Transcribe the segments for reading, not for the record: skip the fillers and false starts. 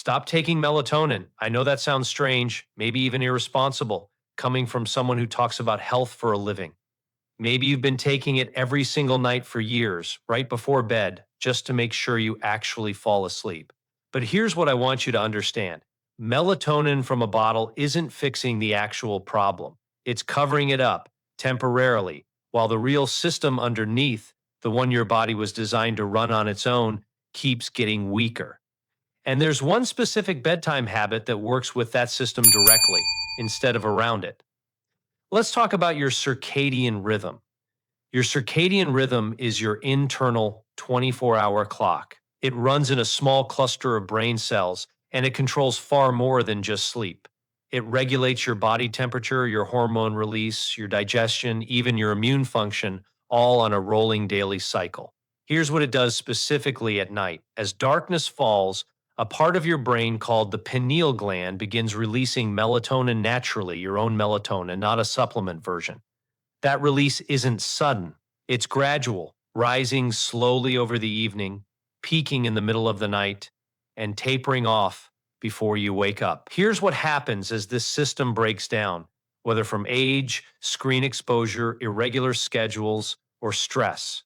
Stop taking melatonin. I know that sounds strange, maybe even irresponsible, coming from someone who talks about health for a living. Maybe you've been taking it every single night for years, right before bed, just to make sure you actually fall asleep. But here's what I want you to understand: melatonin from a bottle isn't fixing the actual problem, it's covering it up temporarily, while the real system underneath, the one your body was designed to run on its own, keeps getting weaker. And there's one specific bedtime habit that works with that system directly instead of around it. Let's talk about your circadian rhythm. Your circadian rhythm is your internal 24-hour clock. It runs in a small cluster of brain cells, and it controls far more than just sleep. It regulates your body temperature, your hormone release, your digestion, even your immune function, all on a rolling daily cycle. Here's what it does specifically at night. As darkness falls, a part of your brain called the pineal gland begins releasing melatonin naturally, your own melatonin, not a supplement version. That release isn't sudden, it's gradual, rising slowly over the evening, peaking in the middle of the night, and tapering off before you wake up. Here's what happens as this system breaks down, whether from age, screen exposure, irregular schedules, or stress.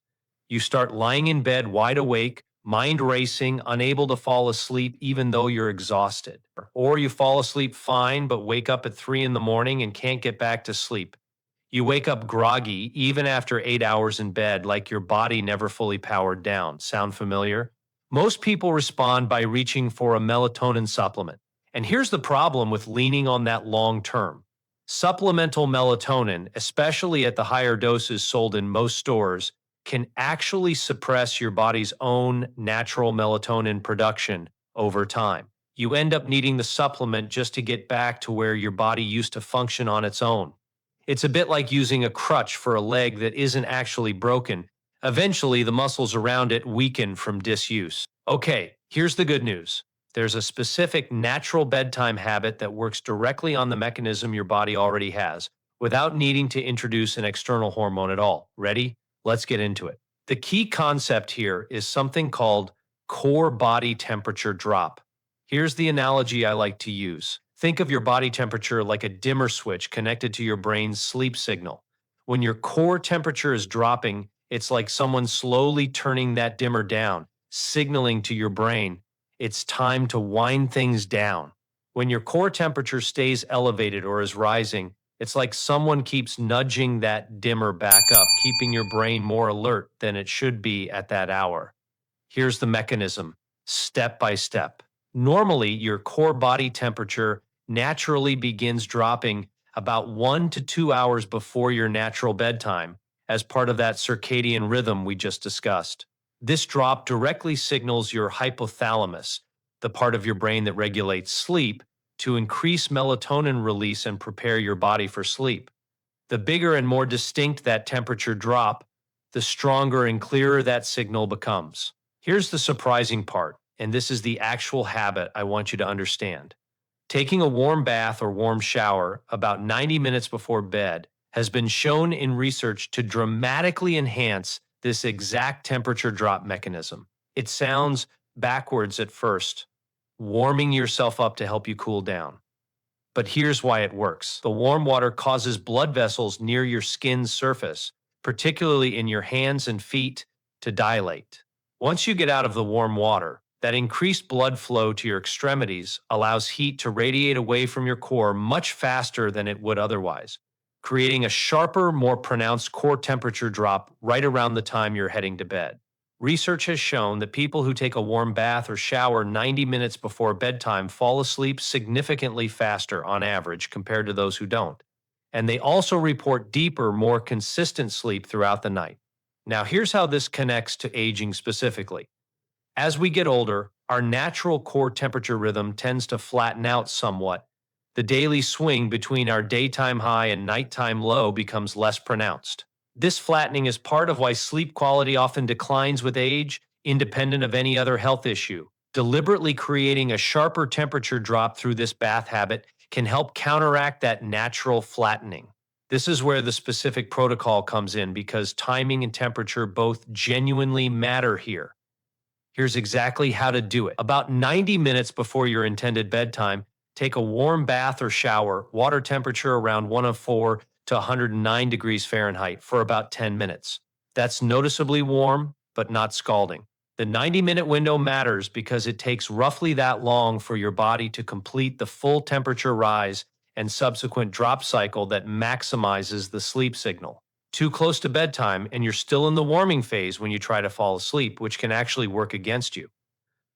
You start lying in bed wide awake, mind racing, unable to fall asleep even though you're exhausted. Or you fall asleep fine but wake up at 3 in the morning and can't get back to sleep. You wake up groggy even after 8 hours in bed, like your body never fully powered down. Sound familiar? Most people respond by reaching for a melatonin supplement. And here's the problem with leaning on that long term. Supplemental melatonin, especially at the higher doses sold in most stores, can actually suppress your body's own natural melatonin production over time. You end up needing the supplement just to get back to where your body used to function on its own. It's a bit like using a crutch for a leg that isn't actually broken. Eventually, the muscles around it weaken from disuse. Okay, here's the good news. There's a specific natural bedtime habit that works directly on the mechanism your body already has, without needing to introduce an external hormone at all. Ready? Let's get into it. The key concept here is something called core body temperature drop. Here's the analogy I like to use. Think of your body temperature like a dimmer switch connected to your brain's sleep signal. When your core temperature is dropping, it's like someone slowly turning that dimmer down, signaling to your brain it's time to wind things down. When your core temperature stays elevated or is rising, it's like someone keeps nudging that dimmer back up, keeping your brain more alert than it should be at that hour. Here's the mechanism, step by step. Normally, your core body temperature naturally begins dropping about 1 to 2 hours before your natural bedtime as part of that circadian rhythm we just discussed. This drop directly signals your hypothalamus, the part of your brain that regulates sleep, to increase melatonin release and prepare your body for sleep. The bigger and more distinct that temperature drop, the stronger and clearer that signal becomes. Here's the surprising part, and this is the actual habit I want you to understand. Taking a warm bath or warm shower about 90 minutes before bed has been shown in research to dramatically enhance this exact temperature drop mechanism. It sounds backwards at first, warming yourself up to help you cool down. But here's why it works. The warm water causes blood vessels near your skin's surface, particularly in your hands and feet, to dilate. Once you get out of the warm water, that increased blood flow to your extremities allows heat to radiate away from your core much faster than it would otherwise, creating a sharper, more pronounced core temperature drop right around the time you're heading to bed. Research has shown that people who take a warm bath or shower 90 minutes before bedtime fall asleep significantly faster on average compared to those who don't. And they also report deeper, more consistent sleep throughout the night. Now, here's how this connects to aging specifically. As we get older, our natural core temperature rhythm tends to flatten out somewhat. The daily swing between our daytime high and nighttime low becomes less pronounced. This flattening is part of why sleep quality often declines with age, independent of any other health issue. Deliberately creating a sharper temperature drop through this bath habit can help counteract that natural flattening. This is where the specific protocol comes in because timing and temperature both genuinely matter here. Here's exactly how to do it. About 90 minutes before your intended bedtime, take a warm bath or shower, water temperature around 104 to 109 degrees Fahrenheit for about 10 minutes. That's noticeably warm, but not scalding. The 90-minute window matters because it takes roughly that long for your body to complete the full temperature rise and subsequent drop cycle that maximizes the sleep signal. Too close to bedtime and you're still in the warming phase when you try to fall asleep, which can actually work against you.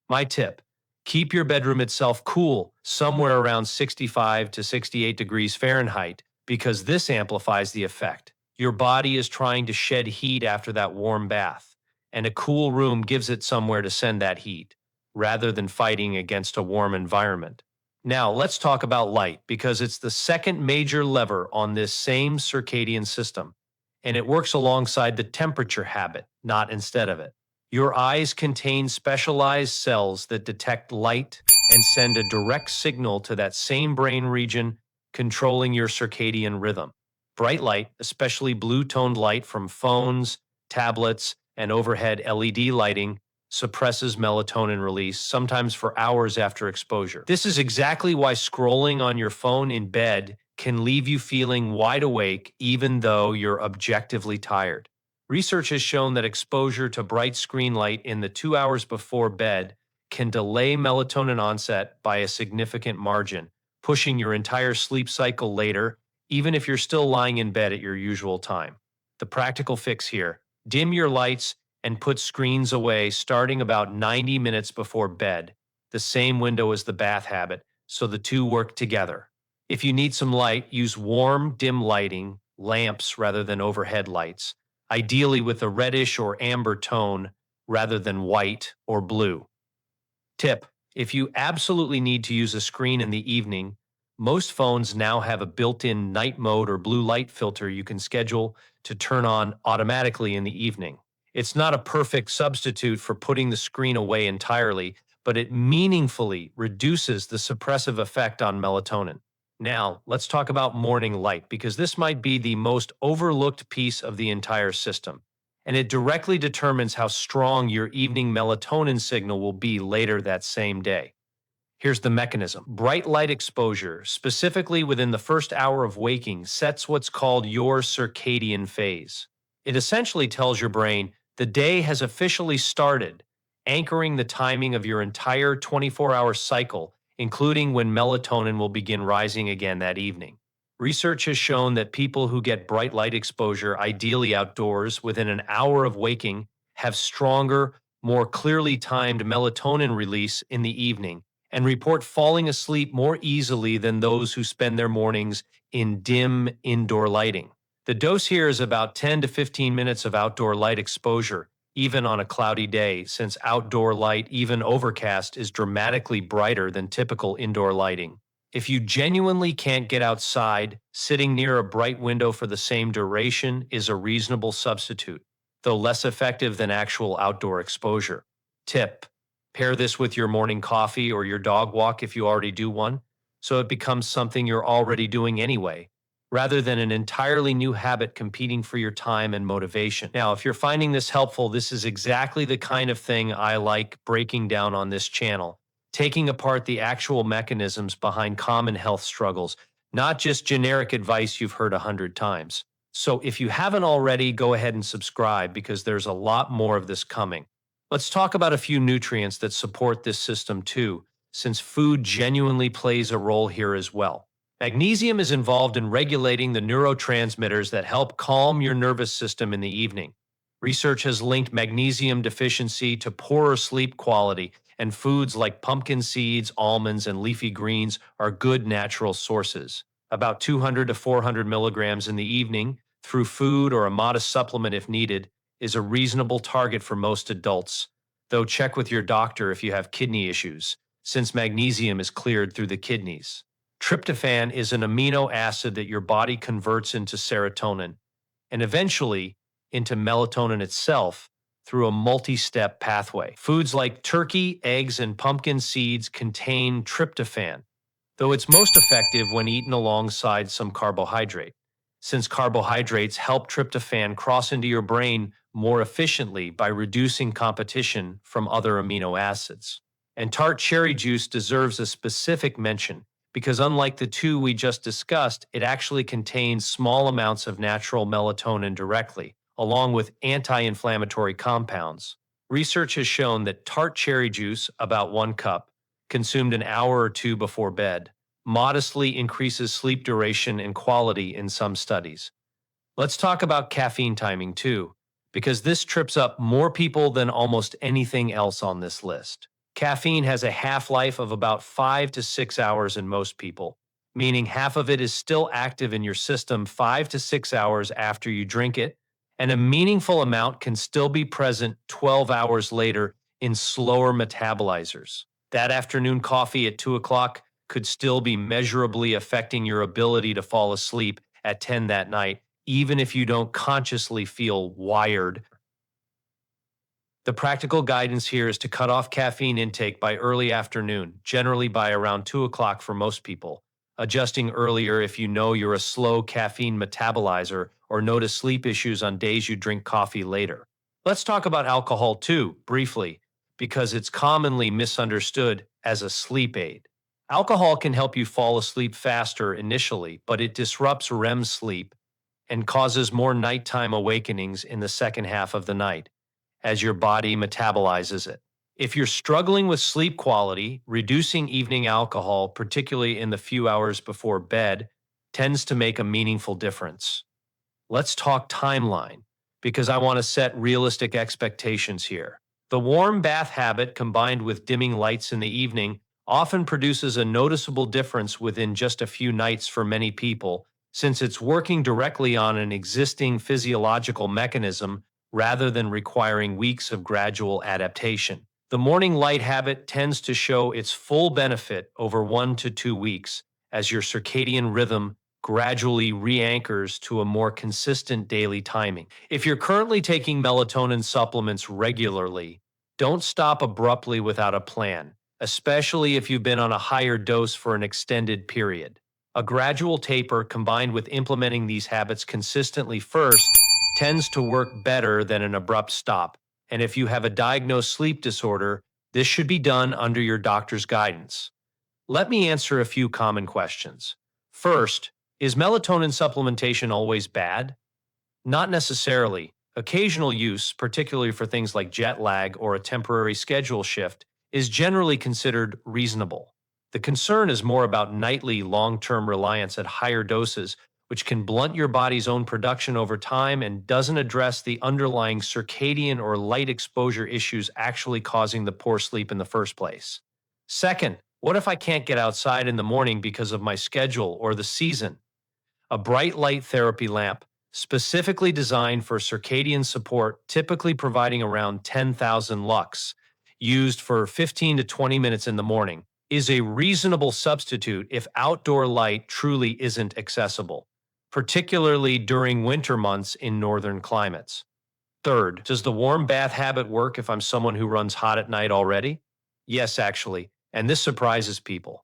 My tip: keep your bedroom itself cool, somewhere around 65 to 68 degrees Fahrenheit, because this amplifies the effect. Your body is trying to shed heat after that warm bath, and a cool room gives it somewhere to send that heat, rather than fighting against a warm environment. Now, let's talk about light, because it's the second major lever on this same circadian system, and it works alongside the temperature habit, not instead of it. Your eyes contain specialized cells that detect light and send a direct signal to that same brain region, controlling your circadian rhythm. Bright light, especially blue-toned light from phones, tablets, and overhead LED lighting, suppresses melatonin release, sometimes for hours after exposure. This is exactly why scrolling on your phone in bed can leave you feeling wide awake even though you're objectively tired. Research has shown that exposure to bright screen light in the 2 hours before bed can delay melatonin onset by a significant margin, pushing your entire sleep cycle later, even if you're still lying in bed at your usual time. The practical fix here: dim your lights and put screens away starting about 90 minutes before bed, the same window as the bath habit, so the two work together. If you need some light, use warm, dim lighting, lamps rather than overhead lights, ideally with a reddish or amber tone rather than white or blue. Tip: if you absolutely need to use a screen in the evening, most phones now have a built-in night mode or blue light filter you can schedule to turn on automatically in the evening. It's not a perfect substitute for putting the screen away entirely, but it meaningfully reduces the suppressive effect on melatonin. Now, let's talk about morning light, because this might be the most overlooked piece of the entire system, and it directly determines how strong your evening melatonin signal will be later that same day. Here's the mechanism. Bright light exposure, specifically within the first hour of waking, sets what's called your circadian phase. It essentially tells your brain the day has officially started, anchoring the timing of your entire 24-hour cycle, including when melatonin will begin rising again that evening. Research has shown that people who get bright light exposure, ideally outdoors, within an hour of waking, have stronger, more clearly timed melatonin release in the evening and report falling asleep more easily than those who spend their mornings in dim indoor lighting. The dose here is about 10 to 15 minutes of outdoor light exposure, even on a cloudy day, since outdoor light, even overcast, is dramatically brighter than typical indoor lighting. If you genuinely can't get outside, sitting near a bright window for the same duration is a reasonable substitute, though less effective than actual outdoor exposure. Tip: pair this with your morning coffee or your dog walk if you already do one, so it becomes something you're already doing anyway, rather than an entirely new habit competing for your time and motivation. Now, if you're finding this helpful, this is exactly the kind of thing I like breaking down on this channel, taking apart the actual mechanisms behind common health struggles, not just generic advice you've heard 100 times. So if you haven't already, go ahead and subscribe, because there's a lot more of this coming. Let's talk about a few nutrients that support this system too, since food genuinely plays a role here as well. Magnesium is involved in regulating the neurotransmitters that help calm your nervous system in the evening. Research has linked magnesium deficiency to poorer sleep quality, and foods like pumpkin seeds, almonds, and leafy greens are good natural sources. About 200 to 400 milligrams in the evening, through food or a modest supplement if needed, is a reasonable target for most adults, though check with your doctor if you have kidney issues, since magnesium is cleared through the kidneys. Tryptophan is an amino acid that your body converts into serotonin, and eventually into melatonin itself through a multi-step pathway. Foods like turkey, eggs, and pumpkin seeds contain tryptophan, though it's most effective when eaten alongside some carbohydrate, since carbohydrates help tryptophan cross into your brain more efficiently by reducing competition from other amino acids. And Tart cherry juice deserves a specific mention because unlike the two we just discussed, it actually contains small amounts of natural melatonin directly, along with anti-inflammatory compounds. Research has shown that tart cherry juice, about 1 cup, consumed an hour or two before bed, modestly increases sleep duration and quality in some studies. Let's talk about caffeine timing too, because this trips up more people than almost anything else on this list. Caffeine has a half-life of about 5 to 6 hours in most people, meaning half of it is still active in your system 5 to 6 hours after you drink it, and a meaningful amount can still be present 12 hours later in slower metabolizers. That afternoon coffee at 2 o'clock could still be measurably affecting your ability to fall asleep at 10 that night, even if you don't consciously feel wired. The practical guidance here is to cut off caffeine intake by early afternoon, generally by around 2 o'clock for most people, adjusting earlier if you know you're a slow caffeine metabolizer or notice sleep issues on days you drink coffee later. Let's talk about alcohol too, briefly, because it's commonly misunderstood as a sleep aid. Alcohol can help you fall asleep faster initially, but it disrupts REM sleep and causes more nighttime awakenings in the second half of the night as your body metabolizes it. If you're struggling with sleep quality, reducing evening alcohol, particularly in the few hours before bed, tends to make a meaningful difference. Let's talk timeline, because I want to set realistic expectations here. The warm bath habit combined with dimming lights in the evening often produces a noticeable difference within just a few nights for many people, since it's working directly on an existing physiological mechanism rather than requiring weeks of gradual adaptation. The morning light habit tends to show its full benefit over 1 to 2 weeks as your circadian rhythm gradually re-anchors to a more consistent daily timing. If you're currently taking melatonin supplements regularly, don't stop abruptly without a plan, especially if you've been on a higher dose for an extended period. A gradual taper combined with implementing these habits consistently first tends to work better than an abrupt stop. And if you have a diagnosed sleep disorder, this should be done under your doctor's guidance. Let me answer a few common questions. First, is melatonin supplementation always bad? Not necessarily. Occasional use, particularly for things like jet lag or a temporary schedule shift, is generally considered reasonable. The concern is more about nightly long-term reliance at higher doses, which can blunt your body's own production over time and doesn't address the underlying circadian or light exposure issues actually causing the poor sleep in the first place. Second, what if I can't get outside in the morning because of my schedule or the season? A bright light therapy lamp, specifically designed for circadian support, typically providing around 10,000 lux, used for 15 to 20 minutes in the morning, is a reasonable substitute if outdoor light truly isn't accessible, particularly during winter months in northern climates. Third, does the warm bath habit work if I'm someone who runs hot at night already? Yes, actually, and this surprises people.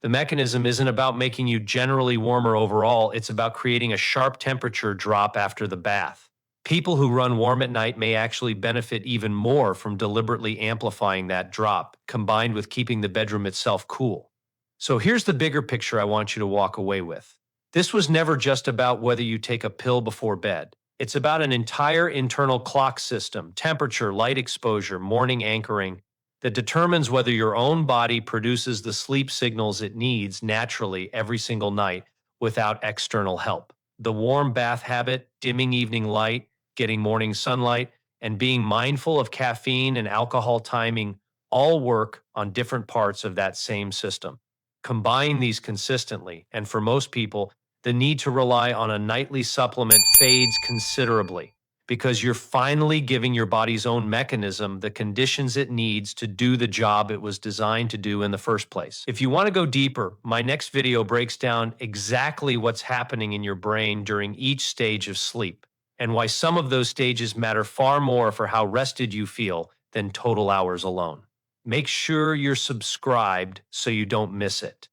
The mechanism isn't about making you generally warmer overall, it's about creating a sharp temperature drop after the bath. People who run warm at night may actually benefit even more from deliberately amplifying that drop, combined with keeping the bedroom itself cool. So here's the bigger picture I want you to walk away with. This was never just about whether you take a pill before bed. It's about an entire internal clock system, temperature, light exposure, morning anchoring, that determines whether your own body produces the sleep signals it needs naturally every single night without external help. The warm bath habit, dimming evening light, getting morning sunlight, and being mindful of caffeine and alcohol timing all work on different parts of that same system. Combine these consistently, and for most people, the need to rely on a nightly supplement fades considerably because you're finally giving your body's own mechanism the conditions it needs to do the job it was designed to do in the first place. If you want to go deeper, my next video breaks down exactly what's happening in your brain during each stage of sleep and why some of those stages matter far more for how rested you feel than total hours alone. Make sure you're subscribed so you don't miss it.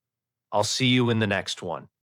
I'll see you in the next one.